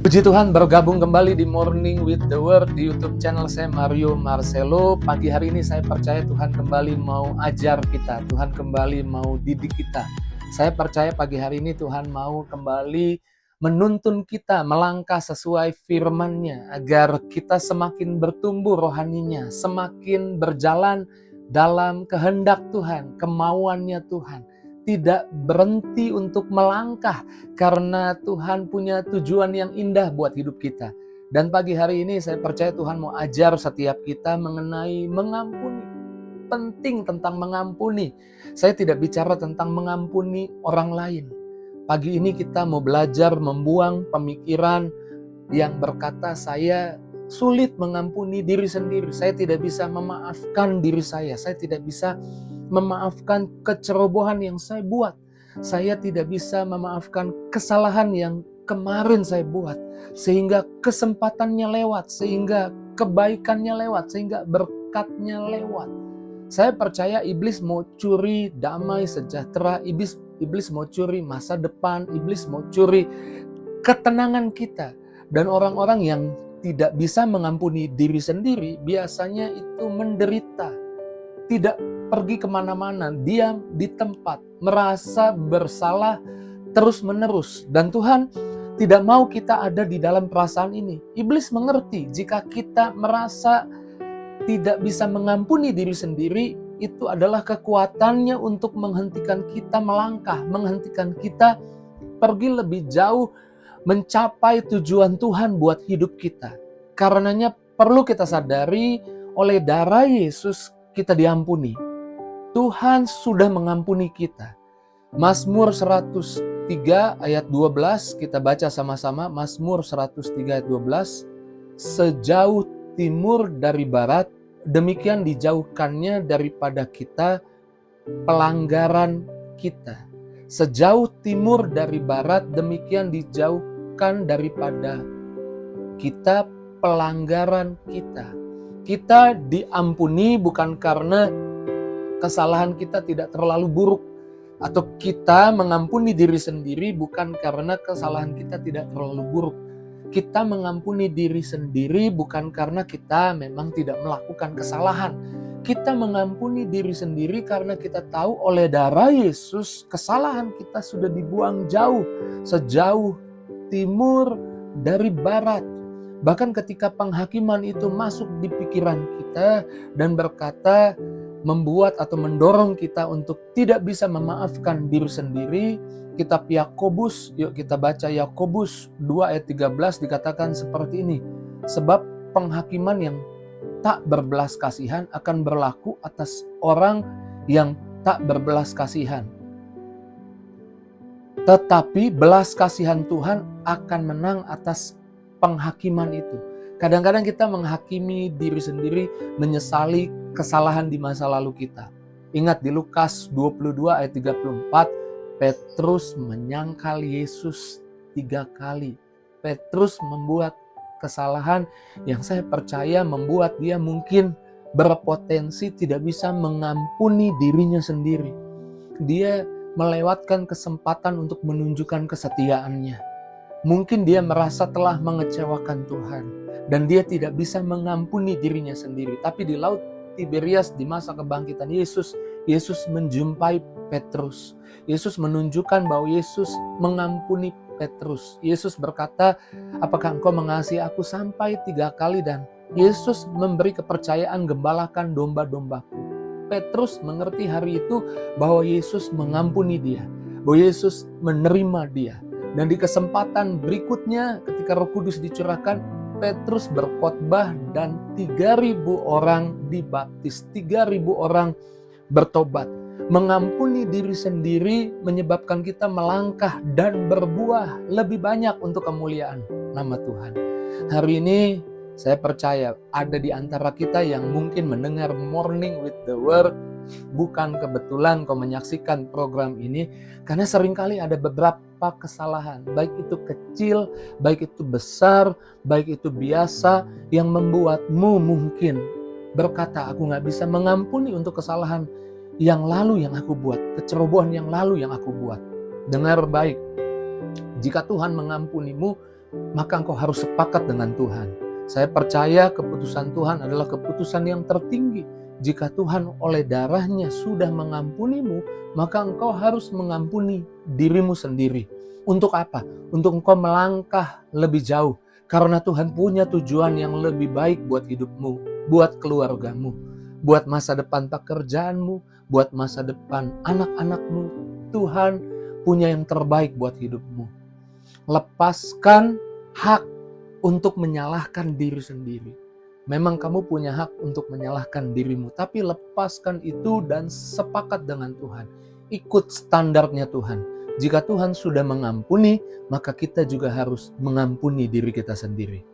Puji Tuhan, bergabung kembali di Morning with the Word di YouTube channel saya, Mario Marcelo. Pagi hari ini saya percaya Tuhan kembali mau ajar kita, Tuhan kembali mau didik kita. Saya percaya pagi hari ini Tuhan mau kembali menuntun kita melangkah sesuai firman-Nya agar kita semakin bertumbuh rohaninya, semakin berjalan dalam kehendak Tuhan, kemauannya Tuhan. Tidak berhenti untuk melangkah karena Tuhan punya tujuan yang indah buat hidup kita. Dan pagi hari ini saya percaya Tuhan mau ajar setiap kita mengenai mengampuni. Penting tentang mengampuni. Saya tidak bicara tentang mengampuni orang lain. Pagi ini kita mau belajar membuang pemikiran yang berkata saya sulit mengampuni diri sendiri. Saya tidak bisa memaafkan diri saya. Saya tidak bisa memaafkan kecerobohan yang saya buat. Saya tidak bisa memaafkan kesalahan yang kemarin saya buat. Sehingga kesempatannya lewat, sehingga kebaikannya lewat, sehingga berkatnya lewat. Saya percaya iblis mau curi damai sejahtera, iblis mau curi masa depan, iblis mau curi ketenangan kita. Dan orang-orang yang tidak bisa mengampuni diri sendiri biasanya itu menderita. Tidak pergi kemana-mana, diam di tempat, merasa bersalah terus-menerus. Dan Tuhan tidak mau kita ada di dalam perasaan ini. Iblis mengerti jika kita merasa tidak bisa mengampuni diri sendiri, itu adalah kekuatannya untuk menghentikan kita melangkah, menghentikan kita pergi lebih jauh, mencapai tujuan Tuhan buat hidup kita. Karenanya perlu kita sadari oleh darah Yesus kita diampuni. Tuhan sudah mengampuni kita. Mazmur 103 ayat 12 kita baca sama-sama. Mazmur 103 ayat 12. Sejauh timur dari barat, demikian dijauhkannya daripada kita pelanggaran kita. Sejauh timur dari barat, demikian dijauhkan daripada kita pelanggaran kita. Kita diampuni bukan karena kesalahan kita tidak terlalu buruk, atau kita mengampuni diri sendiri bukan karena kesalahan kita tidak terlalu buruk. Kita mengampuni diri sendiri bukan karena kita memang tidak melakukan kesalahan. Kita mengampuni diri sendiri karena kita tahu oleh darah Yesus kesalahan kita sudah dibuang jauh, sejauh timur dari barat. Bahkan ketika penghakiman itu masuk di pikiran kita dan berkata, membuat atau mendorong kita untuk tidak bisa memaafkan diri sendiri, kitab Yakobus, yuk kita baca Yakobus 2 ayat 13 dikatakan seperti ini. Sebab penghakiman yang tak berbelas kasihan akan berlaku atas orang yang tak berbelas kasihan. Tetapi belas kasihan Tuhan akan menang atas penghakiman itu. Kadang-kadang kita menghakimi diri sendiri, menyesali kesalahan di masa lalu kita. Ingat di Lukas 22 ayat 34, Petrus menyangkal Yesus 3 kali. Petrus membuat kesalahan yang saya percaya membuat dia mungkin berpotensi tidak bisa mengampuni dirinya sendiri. Dia melewatkan kesempatan untuk menunjukkan kesetiaannya. Mungkin dia merasa telah mengecewakan Tuhan dan dia tidak bisa mengampuni dirinya sendiri. Tapi di Laut Tiberias di masa kebangkitan Yesus, Yesus menjumpai Petrus. Yesus menunjukkan bahwa Yesus mengampuni Petrus. Yesus berkata, apakah engkau mengasihi aku sampai 3 kali? Dan Yesus memberi kepercayaan, gembalakan domba-dombaku. Petrus mengerti hari itu bahwa Yesus mengampuni dia, bahwa Yesus menerima dia. Dan di kesempatan berikutnya ketika Roh Kudus dicurahkan, Petrus berkhotbah dan 3.000 orang dibaptis, 3.000 orang bertobat. Mengampuni diri sendiri menyebabkan kita melangkah dan berbuah lebih banyak untuk kemuliaan nama Tuhan. Hari ini saya percaya ada di antara kita yang mungkin mendengar Morning with the Word. Bukan kebetulan kau menyaksikan program ini, karena seringkali ada beberapa kesalahan, baik itu kecil, baik itu besar, baik itu biasa, yang membuatmu mungkin berkata, aku gak bisa mengampuni untuk kesalahan yang lalu yang aku buat, kecerobohan yang lalu yang aku buat. Dengar baik, jika Tuhan mengampunimu, maka engkau harus sepakat dengan Tuhan. Saya percaya keputusan Tuhan adalah keputusan yang tertinggi. Jika Tuhan oleh darahnya sudah mengampunimu, maka engkau harus mengampuni dirimu sendiri. Untuk apa? Untuk engkau melangkah lebih jauh. Karena Tuhan punya tujuan yang lebih baik buat hidupmu, buat keluargamu, buat masa depan pekerjaanmu, buat masa depan anak-anakmu. Tuhan punya yang terbaik buat hidupmu. Lepaskan hak untuk menyalahkan diri sendiri. Memang kamu punya hak untuk menyalahkan dirimu, tapi lepaskan itu dan sepakat dengan Tuhan. Ikut standarnya Tuhan. Jika Tuhan sudah mengampuni, maka kita juga harus mengampuni diri kita sendiri.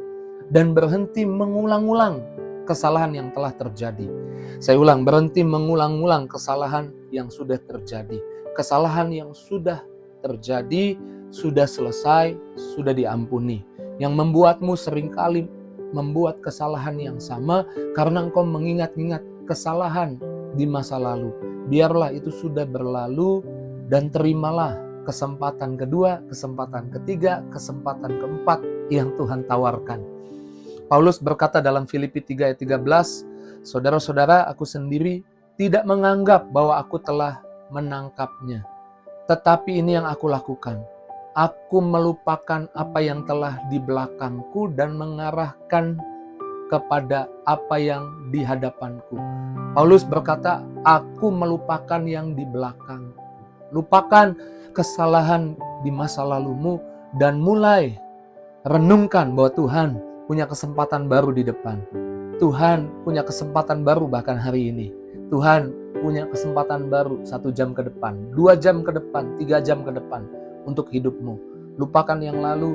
Dan berhenti mengulang-ulang kesalahan yang telah terjadi. Saya ulang, berhenti mengulang-ulang kesalahan yang sudah terjadi. Kesalahan yang sudah terjadi, sudah selesai, sudah diampuni. Yang membuatmu seringkali membuat kesalahan yang sama karena engkau mengingat-ingat kesalahan di masa lalu. Biarlah itu sudah berlalu dan terimalah kesempatan kedua, kesempatan ketiga, kesempatan keempat yang Tuhan tawarkan. Paulus berkata dalam Filipi 3 ayat 13, saudara-saudara, aku sendiri tidak menganggap bahwa aku telah menangkapnya. Tetapi ini yang aku lakukan. Aku melupakan apa yang telah di belakangku dan mengarahkan kepada apa yang di hadapanku. Paulus berkata, aku melupakan yang di belakang. Lupakan kesalahan di masa lalumu dan mulai renungkan bahwa Tuhan punya kesempatan baru di depan. Tuhan punya kesempatan baru bahkan hari ini. Tuhan punya kesempatan baru 1 jam ke depan, 2 jam ke depan, 3 jam ke depan untuk hidupmu. Lupakan yang lalu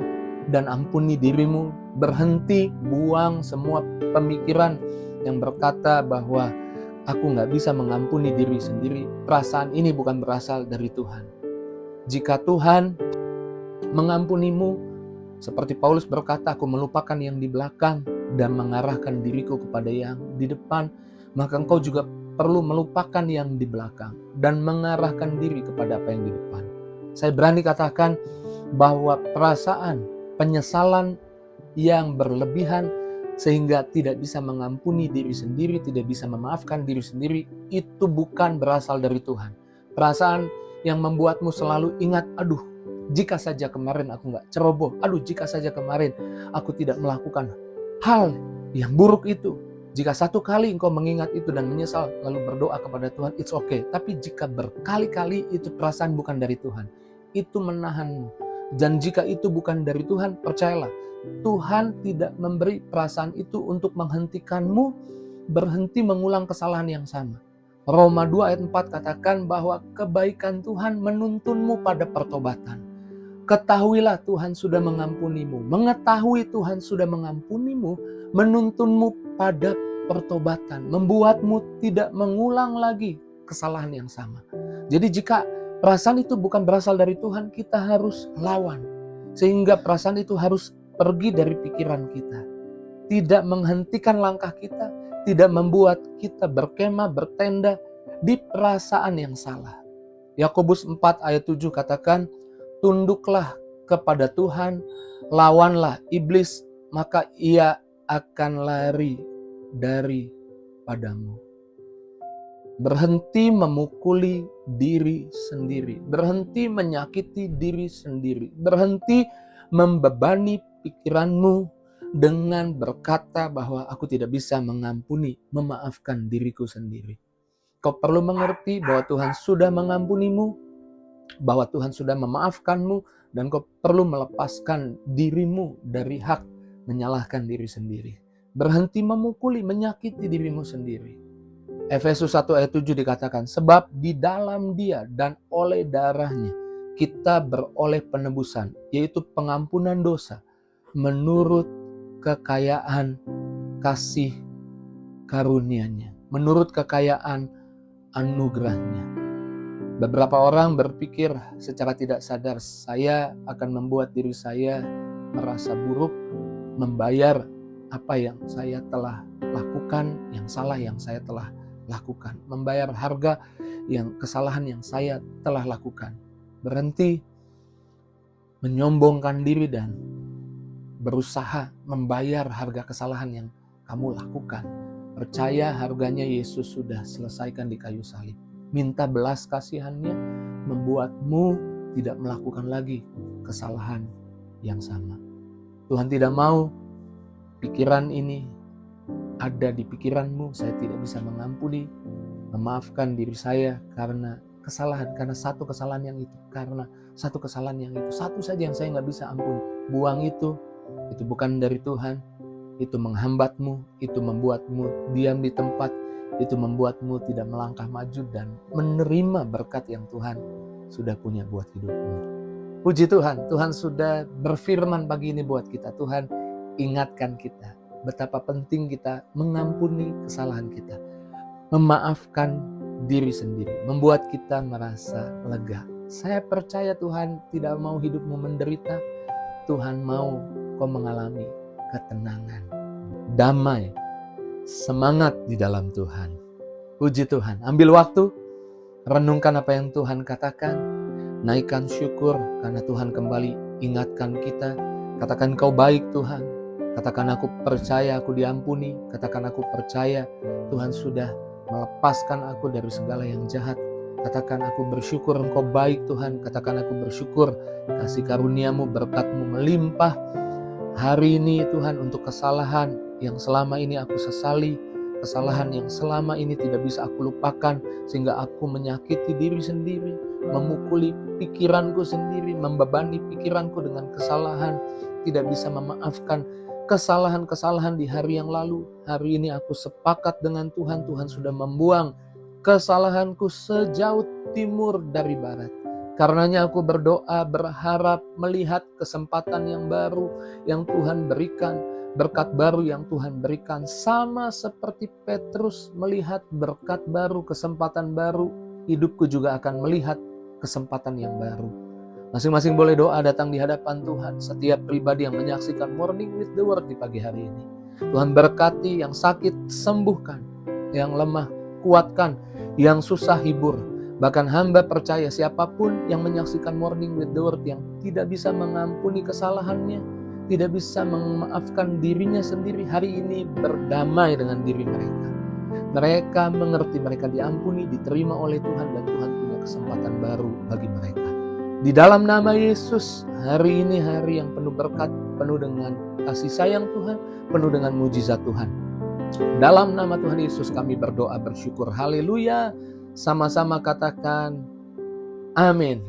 dan ampuni dirimu. Berhenti buang semua pemikiran yang berkata bahwa aku gak bisa mengampuni diri sendiri. Perasaan ini bukan berasal dari Tuhan. Jika Tuhan mengampunimu, seperti Paulus berkata, aku melupakan yang di belakang dan mengarahkan diriku kepada yang di depan, maka engkau juga perlu melupakan yang di belakang dan mengarahkan diri kepada apa yang di depan. Saya berani katakan bahwa perasaan penyesalan yang berlebihan sehingga tidak bisa mengampuni diri sendiri, tidak bisa memaafkan diri sendiri, itu bukan berasal dari Tuhan. Perasaan yang membuatmu selalu ingat, aduh, jika saja kemarin aku gak ceroboh, aduh, jika saja kemarin aku tidak melakukan hal yang buruk itu. Jika satu kali engkau mengingat itu dan menyesal lalu berdoa kepada Tuhan, it's okay. Tapi jika berkali-kali itu perasaan bukan dari Tuhan, itu menahanmu. Dan jika itu bukan dari Tuhan, percayalah, Tuhan tidak memberi perasaan itu untuk menghentikanmu berhenti mengulang kesalahan yang sama. Roma 2 ayat 4 katakan bahwa kebaikan Tuhan menuntunmu pada pertobatan. Ketahuilah Tuhan sudah mengampunimu. Mengetahui Tuhan sudah mengampunimu menuntunmu pada pertobatan. Membuatmu tidak mengulang lagi kesalahan yang sama. Jadi jika perasaan itu bukan berasal dari Tuhan, kita harus lawan. Sehingga perasaan itu harus pergi dari pikiran kita. Tidak menghentikan langkah kita, tidak membuat kita berkemah, bertenda di perasaan yang salah. Yakobus 4 ayat 7 katakan, tunduklah kepada Tuhan, lawanlah iblis, maka ia akan lari daripadamu. Berhenti memukuli diri sendiri, berhenti menyakiti diri sendiri, berhenti membebani pikiranmu dengan berkata bahwa aku tidak bisa mengampuni, memaafkan diriku sendiri. Kau perlu mengerti bahwa Tuhan sudah mengampunimu, bahwa Tuhan sudah memaafkanmu, dan kau perlu melepaskan dirimu dari hak menyalahkan diri sendiri. Berhenti memukuli, menyakiti dirimu sendiri. Efesus 1 ayat 7 dikatakan, sebab di dalam Dia dan oleh darahnya kita beroleh penebusan, yaitu pengampunan dosa, menurut kekayaan kasih karunia-Nya, menurut kekayaan anugerah-Nya. Beberapa orang berpikir secara tidak sadar, saya akan membuat diri saya merasa buruk, membayar apa yang saya telah lakukan, yang salah yang saya telah lakukan, membayar harga yang kesalahan yang saya telah lakukan. Berhenti menyombongkan diri dan berusaha membayar harga kesalahan yang kamu lakukan. Percaya harganya Yesus sudah selesaikan di kayu salib. Minta belas kasihannya membuatmu tidak melakukan lagi kesalahan yang sama. Tuhan tidak mau pikiran ini ada di pikiranmu. Saya tidak bisa mengampuni, memaafkan diri saya karena kesalahan, karena satu kesalahan yang itu, karena satu kesalahan yang itu, satu saja yang saya nggak bisa ampuni. Buang itu bukan dari Tuhan, itu menghambatmu, itu membuatmu diam di tempat, itu membuatmu tidak melangkah maju dan menerima berkat yang Tuhan sudah punya buat hidupmu. Puji Tuhan, Tuhan sudah berfirman pagi ini buat kita. Tuhan ingatkan kita betapa penting kita mengampuni kesalahan kita, memaafkan diri sendiri, membuat kita merasa lega. Saya percaya Tuhan tidak mau hidupmu menderita. Tuhan mau kau mengalami ketenangan, damai, semangat di dalam Tuhan. Puji Tuhan. Ambil waktu, renungkan apa yang Tuhan katakan, naikkan syukur karena Tuhan kembali ingatkan kita. Katakan kau baik Tuhan, katakan aku percaya aku diampuni, katakan aku percaya Tuhan sudah melepaskan aku dari segala yang jahat. Katakan aku bersyukur engkau baik Tuhan, katakan aku bersyukur kasih karuniamu, berkatmu melimpah. Hari ini Tuhan untuk kesalahan yang selama ini aku sesali, kesalahan yang selama ini tidak bisa aku lupakan sehingga aku menyakiti diri sendiri, memukuli pikiranku sendiri, membebani pikiranku dengan kesalahan, tidak bisa memaafkan kesalahan-kesalahan di hari yang lalu. Hari ini aku sepakat dengan Tuhan, Tuhan sudah membuang kesalahanku sejauh timur dari barat. Karenanya aku berdoa, berharap melihat kesempatan yang baru yang Tuhan berikan, berkat baru yang Tuhan berikan. Sama seperti Petrus melihat berkat baru, kesempatan baru, hidupku juga akan melihat kesempatan yang baru. Masing-masing boleh doa datang di hadapan Tuhan. Setiap pribadi yang menyaksikan Morning with the Word di pagi hari ini, Tuhan berkati yang sakit, sembuhkan, yang lemah, kuatkan, yang susah hibur. Bahkan hamba percaya siapapun yang menyaksikan Morning with the Word yang tidak bisa mengampuni kesalahannya, tidak bisa memaafkan dirinya sendiri, hari ini berdamai dengan diri mereka. Mereka mengerti mereka diampuni, diterima oleh Tuhan, dan Tuhan punya kesempatan baru bagi mereka. Di dalam nama Yesus, hari ini hari yang penuh berkat, penuh dengan kasih sayang Tuhan, penuh dengan mujizat Tuhan. Dalam nama Tuhan Yesus kami berdoa bersyukur. Haleluya. Sama-sama katakan amin.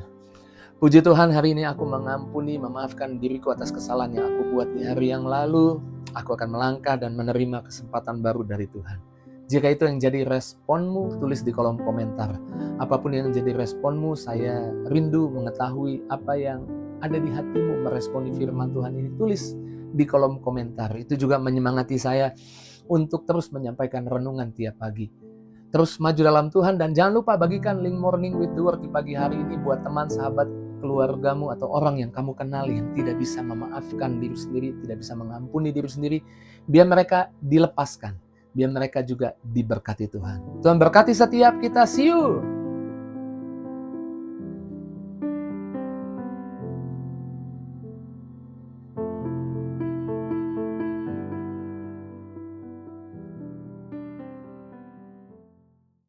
Puji Tuhan, hari ini aku mengampuni, memaafkan diriku atas kesalahan yang aku buat di hari yang lalu. Aku akan melangkah dan menerima kesempatan baru dari Tuhan. Jika itu yang jadi responmu, tulis di kolom komentar. Apapun yang jadi responmu, saya rindu mengetahui apa yang ada di hatimu meresponi firman Tuhan ini. Tulis di kolom komentar. Itu juga menyemangati saya untuk terus menyampaikan renungan tiap pagi. Terus maju dalam Tuhan, dan jangan lupa bagikan link Morning with the Word di pagi hari ini buat teman, sahabat, keluargamu, atau orang yang kamu kenal yang tidak bisa memaafkan diri sendiri, tidak bisa mengampuni diri sendiri. Biar mereka dilepaskan, biar mereka juga diberkati Tuhan. Tuhan berkati setiap kita. See you.